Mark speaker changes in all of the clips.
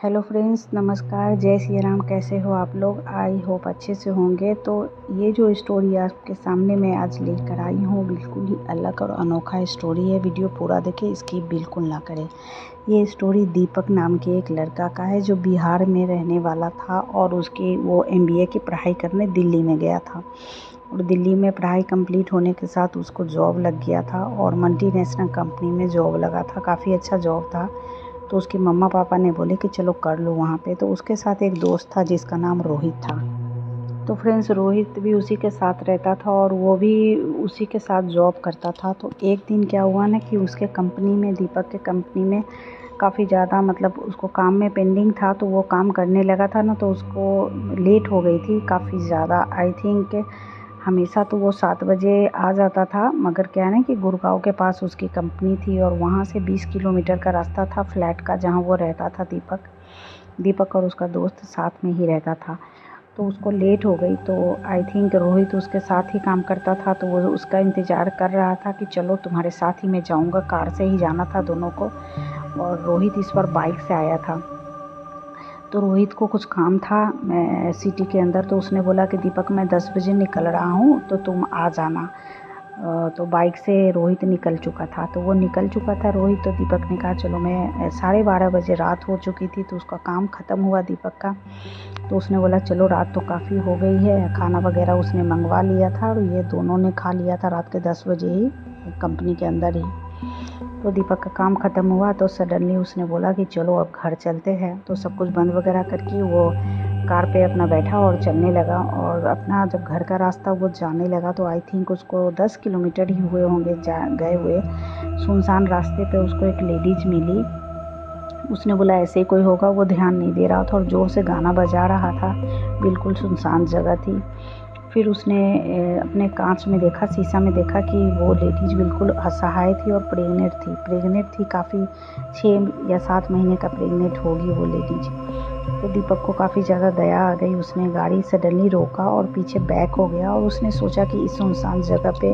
Speaker 1: Hello friends, नमस्कार। जय सिया राम। कैसे हो आप लोग? आई होप अच्छे से होंगे। तो ये जो स्टोरी आपके सामने मैं आज लेकर आई हूँ, बिल्कुल ही अलग और अनोखा स्टोरी है। वीडियो पूरा देखें, स्किप बिल्कुल ना करें। ये स्टोरी दीपक नाम के एक लड़का का है जो बिहार में रहने वाला था और वो MBA की पढ़ाई करने दिल्ली में गया था। और दिल्ली में पढ़ाई कंप्लीट होने के साथ उसको जॉब लग गया था और मल्टीनेशनल कंपनी में जॉब लगा था। काफ़ी अच्छा जॉब था। तो उसके मम्मा पापा ने बोले कि चलो कर लो वहाँ पे। तो उसके साथ एक दोस्त था जिसका नाम रोहित था। तो फ्रेंड्स, रोहित भी उसी के साथ रहता था और वो भी उसी के साथ जॉब करता था। तो एक दिन क्या हुआ ना कि उसके कंपनी में, दीपक के कंपनी में काफ़ी ज़्यादा मतलब उसको काम में पेंडिंग था। तो वो काम करने लगा था ना, तो उसको लेट हो गई थी काफ़ी ज़्यादा। आई थिंक हमेशा तो वो 7 बजे आ जाता था, मगर क्या है ना कि गुड़गांव के पास उसकी कंपनी थी और वहाँ से 20 किलोमीटर का रास्ता था फ्लैट का, जहाँ वो रहता था। दीपक और उसका दोस्त साथ में ही रहता था। तो उसको लेट हो गई। तो आई थिंक रोहित उसके साथ ही काम करता था, तो वो उसका इंतज़ार कर रहा था कि चलो तुम्हारे साथ ही मैं जाऊँगा। कार से ही जाना था दोनों को। और रोहित इस बार बाइक से आया था। तो रोहित को कुछ काम था सिटी के अंदर। तो उसने बोला कि दीपक, मैं 10 बजे निकल रहा हूँ, तो तुम आ जाना। तो बाइक से रोहित निकल चुका था। तो वो निकल चुका था रोहित। तो दीपक ने कहा चलो, मैं 12:30 बजे रात हो चुकी थी, तो उसका काम ख़त्म हुआ दीपक का। तो उसने बोला चलो, रात तो काफ़ी हो गई है। खाना वगैरह उसने मंगवा लिया था और ये दोनों ने खा लिया था रात के 10 बजे ही, कंपनी के अंदर ही। तो दीपक का काम ख़त्म हुआ तो सडनली उसने बोला कि चलो अब घर चलते हैं। तो सब कुछ बंद वगैरह करके वो कार पे अपना बैठा और चलने लगा। और अपना जब घर का रास्ता वो जाने लगा, तो आई थिंक उसको 10 किलोमीटर ही हुए होंगे गए हुए। सुनसान रास्ते पे उसको एक लेडीज मिली। उसने बोला ऐसे ही कोई होगा। वो ध्यान नहीं दे रहा था और ज़ोर से गाना बजा रहा था। बिल्कुल सुनसान जगह थी। फिर उसने अपने कांच में देखा, शीशा में देखा कि वो लेडीज बिल्कुल असहाय थी और प्रेग्नेंट थी काफ़ी। 6 या 7 महीने का प्रेग्नेंट होगी वो लेडीज। तो दीपक को काफ़ी ज़्यादा दया आ गई। उसने गाड़ी सडनली रोका और पीछे बैक हो गया। और उसने सोचा कि इस सुनसान जगह पे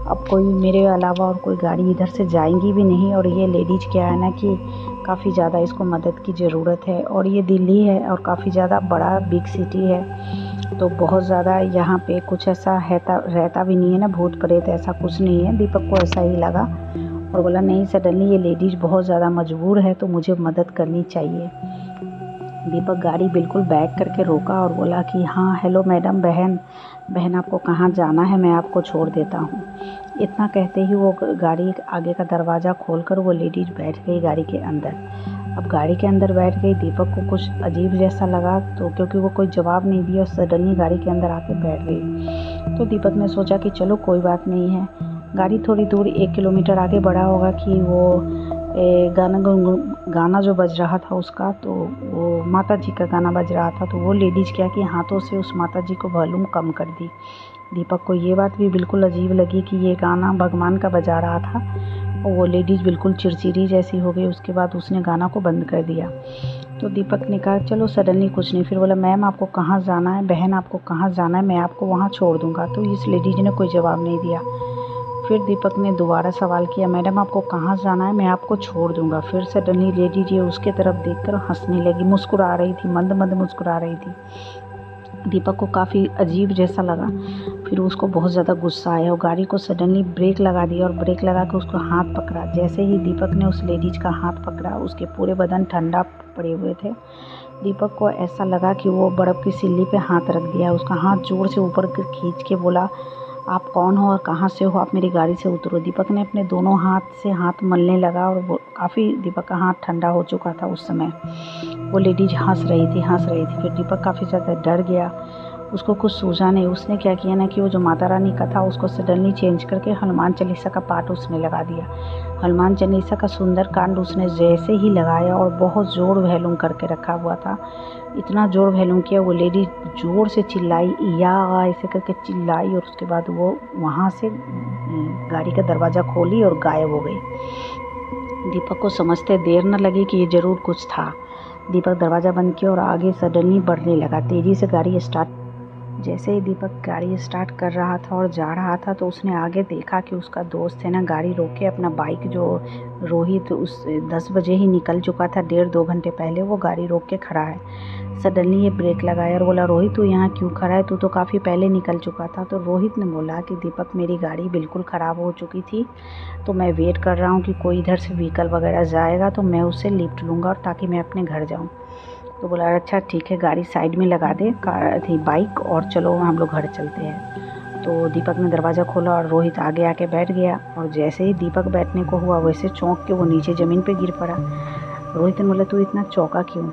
Speaker 1: अब कोई मेरे अलावा और कोई गाड़ी इधर से जाएंगी भी नहीं। और ये लेडीज क्या है ना कि काफ़ी ज़्यादा इसको मदद की ज़रूरत है। और ये दिल्ली है और काफ़ी ज़्यादा बड़ा बिग सिटी है। तो बहुत ज़्यादा यहाँ पे कुछ ऐसा रहता भी नहीं है ना, भूत प्रेत ऐसा कुछ नहीं है। दीपक को ऐसा ही लगा और बोला नहीं, सडनली ये लेडीज़ बहुत ज़्यादा मजबूर है, तो मुझे मदद करनी चाहिए। दीपक गाड़ी बिल्कुल बैक करके रोका और बोला कि हाँ हेलो मैडम, बहन आपको कहाँ जाना है, मैं आपको छोड़ देता हूँ। इतना कहते ही वो गाड़ी आगे का दरवाज़ा खोलकर वो लेडीज बैठ गई गाड़ी के अंदर। अब गाड़ी के अंदर बैठ गई। दीपक को कुछ अजीब जैसा लगा, तो क्योंकि वो कोई जवाब नहीं दिया, सडनली गाड़ी के अंदर आके बैठ गई। तो दीपक ने सोचा कि चलो कोई बात नहीं है। गाड़ी थोड़ी दूर 1 किलोमीटर आगे बढ़ा होगा कि वो गाना जो बज रहा था उसका, तो वो माता जी का गाना बज रहा था। तो वो लेडीज क्या कि हाथों से उस माता जी को वॉल्यूम कम कर दी। दीपक को ये बात भी बिल्कुल अजीब लगी कि ये गाना भगवान का बजा रहा था। और वो लेडीज़ बिल्कुल चिड़चिड़ी जैसी हो गई। उसके बाद उसने गाना को बंद कर दिया। तो दीपक ने कहा चलो, सडनली कुछ नहीं। फिर बोला मैम आपको कहाँ जाना है, बहन आपको कहाँ जाना है, मैं आपको वहाँ छोड़ दूँगा। तो इस लेडीज ने कोई जवाब नहीं दिया। फिर दीपक ने दोबारा सवाल किया, मैडम आपको कहाँ जाना है, मैं आपको छोड़ दूँगा। फिर सडनली लेडीज ये उसके तरफ देखकर हंसने लगी, मुस्कुरा रही थी, मंद मंद मुस्कुरा रही थी। दीपक को काफ़ी अजीब जैसा लगा। फिर उसको बहुत ज़्यादा गुस्सा आया और गाड़ी को सडनली ब्रेक लगा दिया और ब्रेक लगा के उसको हाथ पकड़ा। जैसे ही दीपक ने उस लेडीज का हाथ पकड़ा, उसके पूरे बदन ठंडा पड़े हुए थे। दीपक को ऐसा लगा कि वो बर्फ़ की सिल्ली पे हाथ रख दिया। उसका हाथ ज़ोर से ऊपर खींच के बोला, आप कौन हो और कहाँ से हो, आप मेरी गाड़ी से उतरो। दीपक ने अपने दोनों हाथ से हाथ मलने लगा और वो काफ़ी, दीपक का हाथ ठंडा हो चुका था उस समय। वो लेडीज हंस रही थी। फिर दीपक काफ़ी ज़्यादा डर गया। उसको कुछ सूझा नहीं। उसने क्या किया ना कि वो जो माता रानी का था उसको सडनली चेंज करके हनुमान चालीसा का पाठ उसने लगा दिया। हनुमान चालीसा का सुंदर कांड उसने जैसे ही लगाया और बहुत ज़ोर वॉल्यूम करके रखा हुआ था। इतना ज़ोर वॉल्यूम किया, वो लेडी ज़ोर से चिल्लाई, या ऐसे करके चिल्लाई। और उसके बाद वो वहाँ से गाड़ी का दरवाज़ा खोली और गायब हो गई। दीपक को समझते देर न लगी कि ये ज़रूर कुछ था। दीपक दरवाज़ा बंद किया और आगे सडनली बढ़ने लगा। तेज़ी से गाड़ी स्टार्ट जैसे ही दीपक गाड़ी स्टार्ट कर रहा था और जा रहा था तो उसने आगे देखा कि उसका दोस्त है ना गाड़ी रोक के अपना बाइक जो रोहित उस 10 बजे ही निकल चुका था, 1.5-2 घंटे पहले वो गाड़ी रोक के खड़ा है। सडनली ये ब्रेक लगाया और बोला, रोहित तू यहाँ क्यों खड़ा है, तू तो काफ़ी पहले निकल चुका था। तो रोहित ने बोला कि दीपक मेरी गाड़ी बिल्कुल ख़राब हो चुकी थी, तो मैं वेट कर रहा हूँ कि कोई इधर से व्हीकल वगैरह जाएगा तो मैं उससे लिफ्ट लूँगा और ताकि मैं अपने घर जाऊँ। तो बोला अच्छा ठीक है, गाड़ी साइड में लगा दे कार थी बाइक और चलो हम लोग घर चलते हैं। तो दीपक ने दरवाज़ा खोला और रोहित आगे आके बैठ गया और जैसे ही दीपक बैठने को हुआ वैसे चौंक के वो नीचे ज़मीन पे गिर पड़ा। रोहित ने बोला तू इतना चौंका क्यों?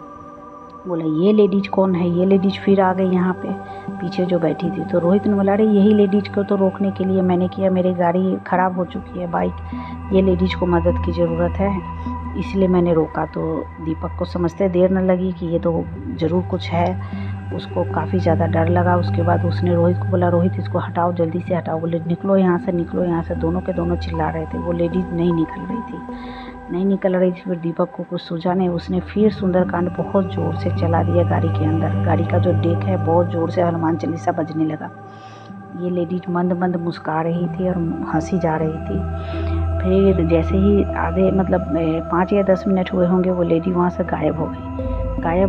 Speaker 1: बोला ये लेडीज कौन है? ये लेडीज फिर आ गई यहाँ पे पीछे जो बैठी थी। तो रोहित ने बोला अरे यही लेडीज को तो रोकने के लिए मैंने किया, मेरी गाड़ी ख़राब हो चुकी है बाइक, ये लेडीज को मदद की ज़रूरत है इसलिए मैंने रोका। तो दीपक को समझते देर न लगी कि ये तो ज़रूर कुछ है, उसको काफ़ी ज़्यादा डर लगा। उसके बाद उसने रोहित को बोला रोहित इसको हटाओ, जल्दी से हटाओ। बोले निकलो यहाँ से, निकलो यहाँ से। दोनों के दोनों चिल्ला रहे थे। वो लेडीज़ नहीं निकल रही थी। फिर दीपक को कुछ सूझा नहीं, उसने फिर सुंदरकांड बहुत ज़ोर से चला दिया गाड़ी के अंदर। गाड़ी का जो डेक है बहुत ज़ोर से हनुमान चालीसा बजने लगा। ये लेडीज मंद मंद मुस्कुरा रही थी और हंसी जा रही थी। फिर जैसे ही आधे 5 या 10 मिनट हुए होंगे वो लेडी वहाँ से गायब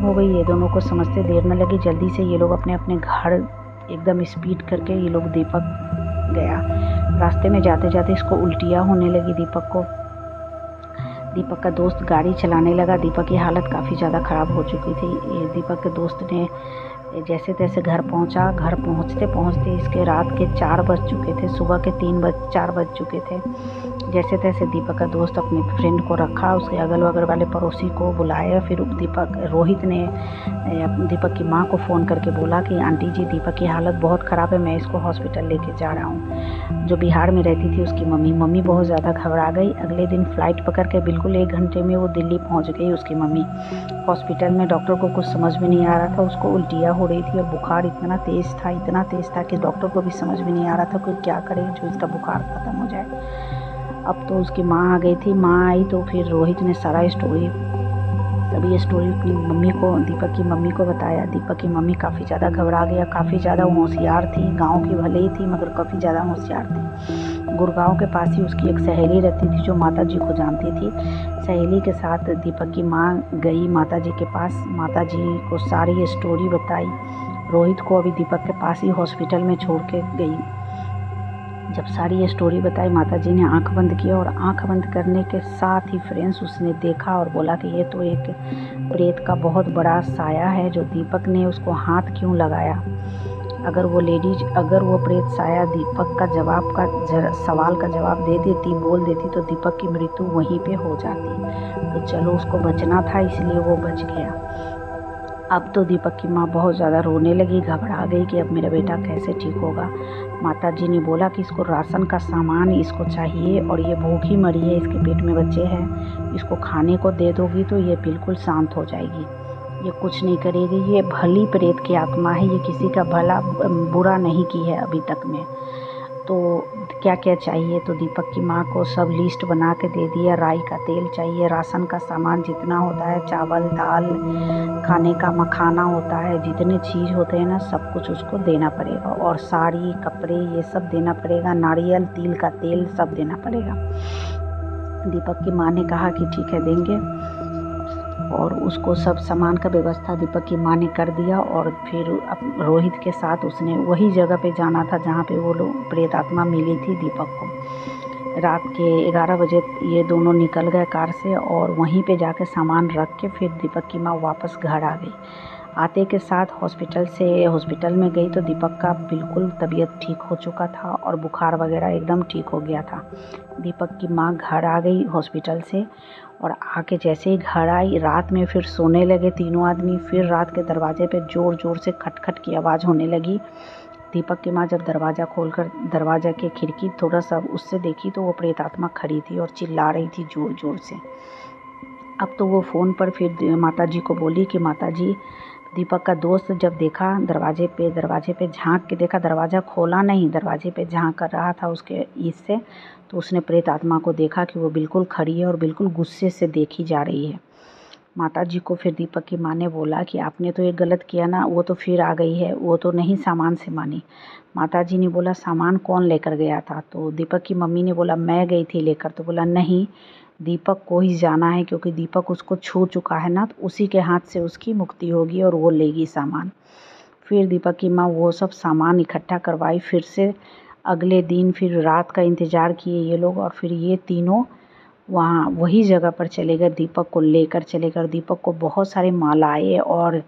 Speaker 1: हो गई। ये दोनों को समझते देर न लगी, जल्दी से ये लोग अपने अपने घर एकदम स्पीड करके ये लोग दीपक गया। रास्ते में जाते जाते इसको उल्टियाँ होने लगी दीपक को। दीपक का दोस्त गाड़ी चलाने लगा। दीपक की हालत काफ़ी ज़्यादा ख़राब हो चुकी थी। ये दीपक के दोस्त ने जैसे तैसे घर पहुंचा। घर पहुंचते पहुंचते इसके रात के 4 बज चुके थे, सुबह के 4 बज चुके थे। जैसे तैसे दीपक का दोस्त अपने फ्रेंड को रखा, उसके अगल बगल वाले पड़ोसी को बुलाया। फिर रोहित ने दीपक की माँ को फ़ोन करके बोला कि आंटी जी दीपक की हालत बहुत ख़राब है, मैं इसको हॉस्पिटल लेके जा रहा हूँ। जो बिहार में रहती थी उसकी मम्मी बहुत ज़्यादा घबरा गई। अगले दिन फ़्लाइट पकड़ के बिल्कुल 1 घंटे में वो दिल्ली पहुँच गई। उसकी मम्मी हॉस्पिटल में, डॉक्टर को कुछ समझ में नहीं आ रहा था, उसको उल्टियाँ हो रही थी और बुखार इतना तेज़ था कि डॉक्टर को भी समझ में नहीं आ रहा था कि क्या करे जो इसका बुखार ख़त्म हो जाए। अब तो उसकी माँ आ गई थी। माँ आई तो फिर रोहित ने सारा स्टोरी, तभी ये स्टोरी अपनी मम्मी को, दीपक की मम्मी को बताया। दीपक की मम्मी काफ़ी ज़्यादा घबरा गया। काफ़ी ज़्यादा होशियार थी, गांव की भले ही थी मगर काफ़ी ज़्यादा होशियार थी। गुड़गांव के पास ही उसकी एक सहेली रहती थी जो माता जी को जानती थी। सहेली के साथ दीपक की माँ गई माता जी के पास। माता जी को सारी स्टोरी बताई। रोहित को अभी दीपक के पास ही हॉस्पिटल में छोड़ के गई। जब सारी ये स्टोरी बताई माता जी ने आंख बंद किया और आंख बंद करने के साथ ही फ्रेंड्स उसने देखा और बोला कि ये तो एक प्रेत का बहुत बड़ा साया है जो दीपक ने उसको हाथ क्यों लगाया। अगर वो प्रेत साया दीपक का सवाल का जवाब दे देती, बोल देती तो दीपक की मृत्यु वहीं पे हो जाती। तो चलो उसको बचना था इसलिए वो बच गया। अब तो दीपक की माँ बहुत ज़्यादा रोने लगी, घबरा गई कि अब मेरा बेटा कैसे ठीक होगा। माता जी ने बोला कि इसको राशन का सामान इसको चाहिए और ये भूखी मरी है, इसके पेट में बच्चे हैं, इसको खाने को दे दोगी तो ये बिल्कुल शांत हो जाएगी, ये कुछ नहीं करेगी, ये भली प्रेत की आत्मा है, ये किसी का बुरा नहीं की है अभी तक में। तो क्या क्या चाहिए? तो दीपक की माँ को सब लिस्ट बना के दे दिया। राई का तेल चाहिए, राशन का सामान जितना होता है, चावल दाल, खाने का मखाना होता है, जितने चीज़ होते हैं ना सब कुछ उसको देना पड़ेगा। और साड़ी कपड़े ये सब देना पड़ेगा, नारियल तिल का तेल सब देना पड़ेगा। दीपक की माँ ने कहा कि ठीक है देंगे और उसको सब सामान का व्यवस्था दीपक की माँ ने कर दिया। और फिर रोहित के साथ उसने वही जगह पे जाना था जहाँ पे वो लोग प्रेत आत्मा मिली थी दीपक को। रात के 11 बजे ये दोनों निकल गए कार से और वहीं पे जाके सामान रख के फिर दीपक की माँ वापस घर आ गई। आते के साथ हॉस्पिटल में गई तो दीपक का बिल्कुल तबीयत ठीक हो चुका था और बुखार वगैरह एकदम ठीक हो गया था। दीपक की माँ घर आ गई हॉस्पिटल से और आके जैसे ही घर आई रात में फिर सोने लगे तीनों आदमी। फिर रात के दरवाजे पे ज़ोर ज़ोर से खटखट की आवाज़ होने लगी। दीपक की माँ जब दरवाज़ा खोलकर दरवाज़ा के खिड़की थोड़ा सा उससे देखी तो वो प्रेत आत्मा खड़ी थी और चिल्ला रही थी ज़ोर ज़ोर से। अब तो वो फ़ोन पर फिर माता जी को बोली कि माता जी, दीपक का दोस्त जब देखा दरवाजे पे झांक के देखा, दरवाज़ा खोला नहीं, दरवाजे पे झांक कर रहा था उसके इससे, तो उसने प्रेत आत्मा को देखा कि वो बिल्कुल खड़ी है और बिल्कुल गुस्से से देखी जा रही है। माता जी को फिर दीपक की माँ ने बोला कि आपने तो ये गलत किया ना, वो तो फिर आ गई है, वो तो नहीं सामान से मानी। माता जी ने बोला सामान कौन लेकर गया था? तो दीपक की मम्मी ने बोला मैं गई थी लेकर। तो बोला नहीं, दीपक को ही जाना है, क्योंकि दीपक उसको छू चुका है ना, तो उसी के हाथ से उसकी मुक्ति होगी और वो लेगी सामान। फिर दीपक की माँ वो सब सामान इकट्ठा करवाई। फिर से अगले दिन फिर रात का इंतज़ार किए ये लोग, और फिर ये तीनों वहाँ वही जगह पर चले गए, दीपक को लेकर चले गए। दीपक को बहुत सारी मालाएं और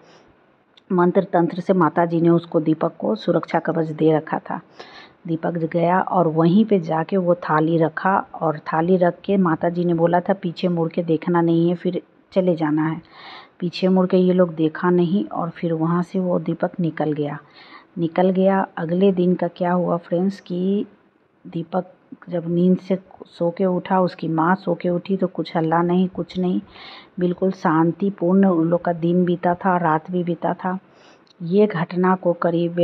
Speaker 1: मंत्र तंत्र से माता जी ने उसको दीपक को सुरक्षा कवच दे रखा था। दीपक गया और वहीं पे जाके वो थाली रखा, और थाली रख के माता जी ने बोला था पीछे मुड़ के देखना नहीं है, फिर चले जाना है। पीछे मुड़ के ये लोग देखा नहीं, और फिर वहाँ से वो दीपक निकल गया। अगले दिन का क्या हुआ फ्रेंड्स कि दीपक जब नींद से सो के उठा, उसकी माँ सो के उठी, तो कुछ हल्ला नहीं, कुछ नहीं, बिल्कुल शांतिपूर्ण उन लोग का दिन बीता था, रात भी बीता था। ये घटना को करीब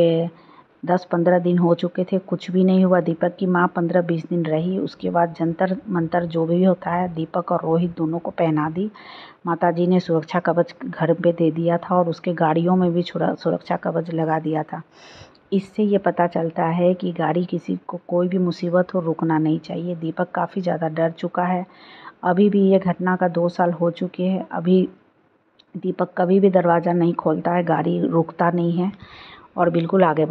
Speaker 1: 10-15 दिन हो चुके थे, कुछ भी नहीं हुआ। दीपक की माँ 15-20 दिन रही। उसके बाद जंतर मंतर जो भी होता है दीपक और रोहित दोनों को पहना दी। माता जी ने सुरक्षा कवच घर पे दे दिया था, और उसके गाड़ियों में भी सुरक्षा कवच लगा दिया था। इससे ये पता चलता है कि गाड़ी किसी को कोई भी मुसीबत हो रुकना नहीं चाहिए। दीपक काफ़ी ज़्यादा डर चुका है। अभी भी ये घटना का 2 साल हो चुके हैं। अभी दीपक कभी भी दरवाज़ा नहीं खोलता है, गाड़ी रुकता नहीं है और बिल्कुल आगे